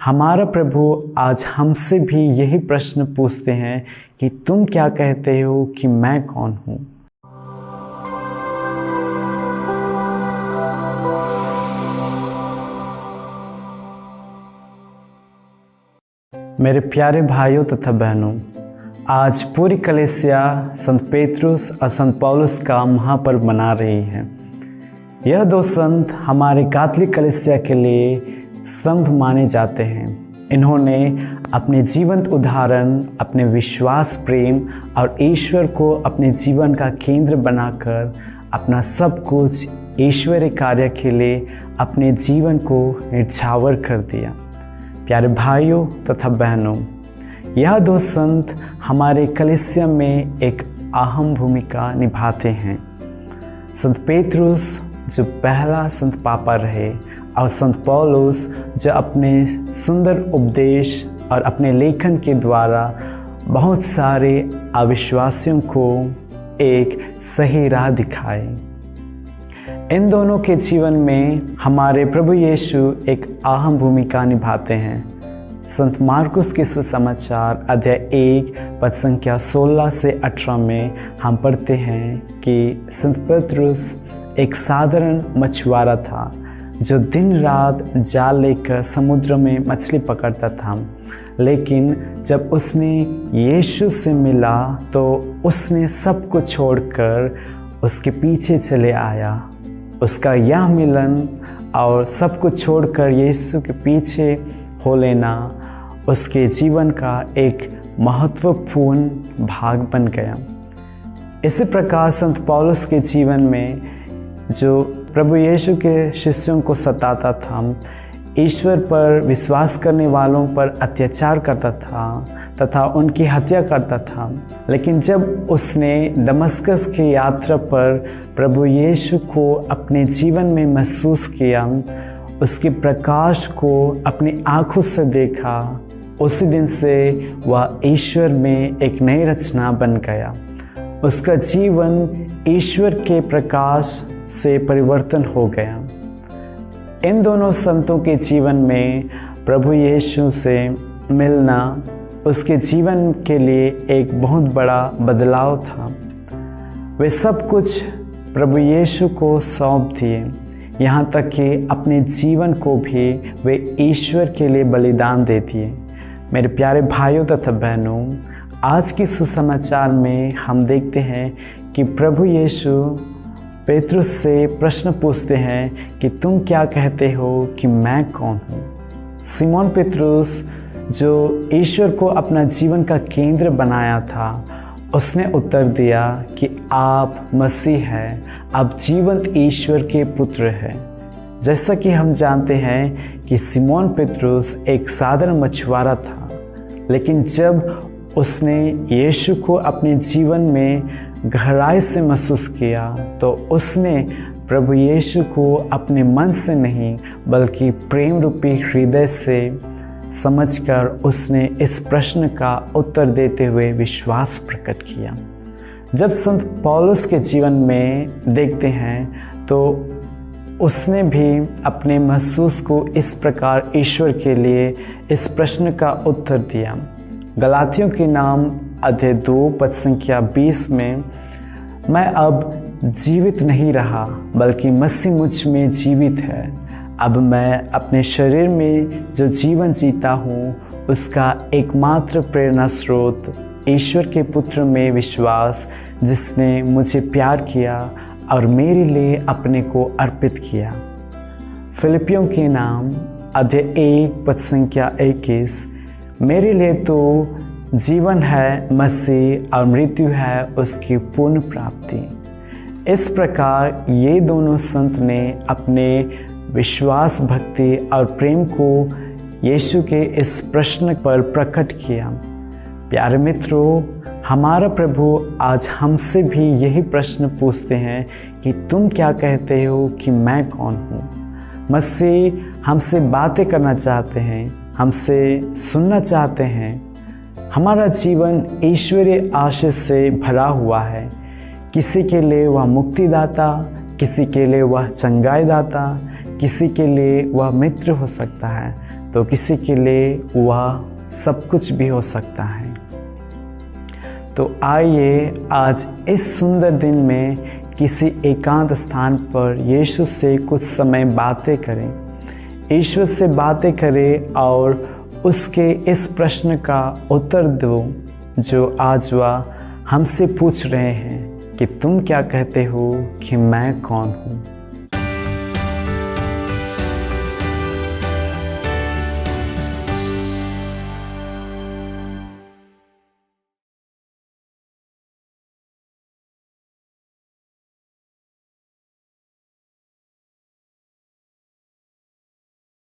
हमारा प्रभु आज हमसे भी यही प्रश्न पूछते हैं कि तुम क्या कहते हो कि मैं कौन हूँ। मेरे प्यारे भाइयों तथा बहनों, आज पूरी कलीसिया संत पेत्रुस और संत पौलुस का महापर्व मना रही है। यह दो संत हमारे कैथोलिक कलीसिया के लिए स्तंभ माने जाते हैं। इन्होंने अपने जीवंत उदाहरण, अपने विश्वास, प्रेम और ईश्वर को अपने जीवन का केंद्र बनाकर अपना सब कुछ ईश्वरीय कार्य के लिए अपने जीवन को न्यौछावर कर दिया। प्यारे भाइयों तथा बहनों, यह दो संत हमारे कलीसिया में एक अहम भूमिका निभाते हैं। संत पेत्रुस जो पहला संत पापा रहे और संत पौलुस जो अपने सुंदर उपदेश और अपने लेखन के द्वारा बहुत सारे अविश्वासियों को एक सही राह दिखाए। इन दोनों के जीवन में हमारे प्रभु यीशु एक अहम भूमिका निभाते हैं। संत मार्कुस के सुसमाचार अध्याय 1 पद संख्या 16 से 18 में हम पढ़ते हैं कि संत पेत्रुस एक साधारण मछुआरा था जो दिन रात जाल लेकर समुद्र में मछली पकड़ता था। लेकिन जब उसने यीशु से मिला तो उसने सब कुछ छोड़कर उसके पीछे चले आया। उसका यह मिलन और सब कुछ छोड़कर यीशु के पीछे हो लेना उसके जीवन का एक महत्वपूर्ण भाग बन गया। इसी प्रकार संत पौलुस के जीवन में जो प्रभु यीशु के शिष्यों को सताता था, ईश्वर पर विश्वास करने वालों पर अत्याचार करता था तथा उनकी हत्या करता था, लेकिन जब उसने दमस्कस की यात्रा पर प्रभु यीशु को अपने जीवन में महसूस किया, उसके प्रकाश को अपनी आँखों से देखा, उसी दिन से वह ईश्वर में एक नई रचना बन गया। उसका जीवन ईश्वर के प्रकाश से परिवर्तन हो गया। इन दोनों संतों के जीवन में प्रभु यीशु से मिलना उसके जीवन के लिए एक बहुत बड़ा बदलाव था। वे सब कुछ प्रभु यीशु को सौंप दिए, यहाँ तक कि अपने जीवन को भी वे ईश्वर के लिए बलिदान दे दिए। मेरे प्यारे भाइयों तथा बहनों, आज के सुसमाचार में हम देखते हैं कि प्रभु यीशु पेत्रुस से प्रश्न पूछते हैं कि तुम क्या कहते हो कि मैं कौन हूँ। सिमोन पेत्रुस जो ईश्वर को अपना जीवन का केंद्र बनाया था, उसने उत्तर दिया कि आप मसीह हैं, आप जीवंत ईश्वर के पुत्र हैं। जैसा कि हम जानते हैं कि सिमोन पेत्रुस एक साधारण मछुआरा था, लेकिन जब उसने यीशु को अपने जीवन में गहराई से महसूस किया तो उसने प्रभु यीशु को अपने मन से नहीं बल्कि प्रेम रूपी हृदय से समझकर उसने इस प्रश्न का उत्तर देते हुए विश्वास प्रकट किया। जब संत पौलुस के जीवन में देखते हैं तो उसने भी अपने महसूस को इस प्रकार ईश्वर के लिए इस प्रश्न का उत्तर दिया। गलातियों के नाम अध्याय 2 पद संख्या 20 में, मैं अब जीवित नहीं रहा बल्कि मसीह मुझ में जीवित है। अब मैं अपने शरीर में जो जीवन जीता हूँ उसका एकमात्र प्रेरणा स्रोत ईश्वर के पुत्र में विश्वास, जिसने मुझे प्यार किया और मेरे लिए अपने को अर्पित किया। फिलिपियों के नाम अध्याय 1 पद संख्या 21, मेरे लिए तो जीवन है मसीह और मृत्यु है उसकी पूर्ण प्राप्ति। इस प्रकार ये दोनों संत ने अपने विश्वास, भक्ति और प्रेम को यीशु के इस प्रश्न पर प्रकट किया। प्यारे मित्रों, हमारा प्रभु आज हमसे भी यही प्रश्न पूछते हैं कि तुम क्या कहते हो कि मैं कौन हूँ। मसीह हमसे बातें करना चाहते हैं, हमसे सुनना चाहते हैं। हमारा जीवन ईश्वरीय आशीष से भरा हुआ है। किसी के लिए वह मुक्तिदाता, किसी के लिए वह चंगाई दाता, किसी के लिए वह मित्र हो सकता है, तो किसी के लिए वह सब कुछ भी हो सकता है। तो आइए आज इस सुंदर दिन में किसी एकांत स्थान पर यीशु से कुछ समय बातें करें, ईश्वर से बातें करें और उसके इस प्रश्न का उत्तर दो जो आज वह हमसे पूछ रहे हैं कि तुम क्या कहते हो कि मैं कौन हूँ।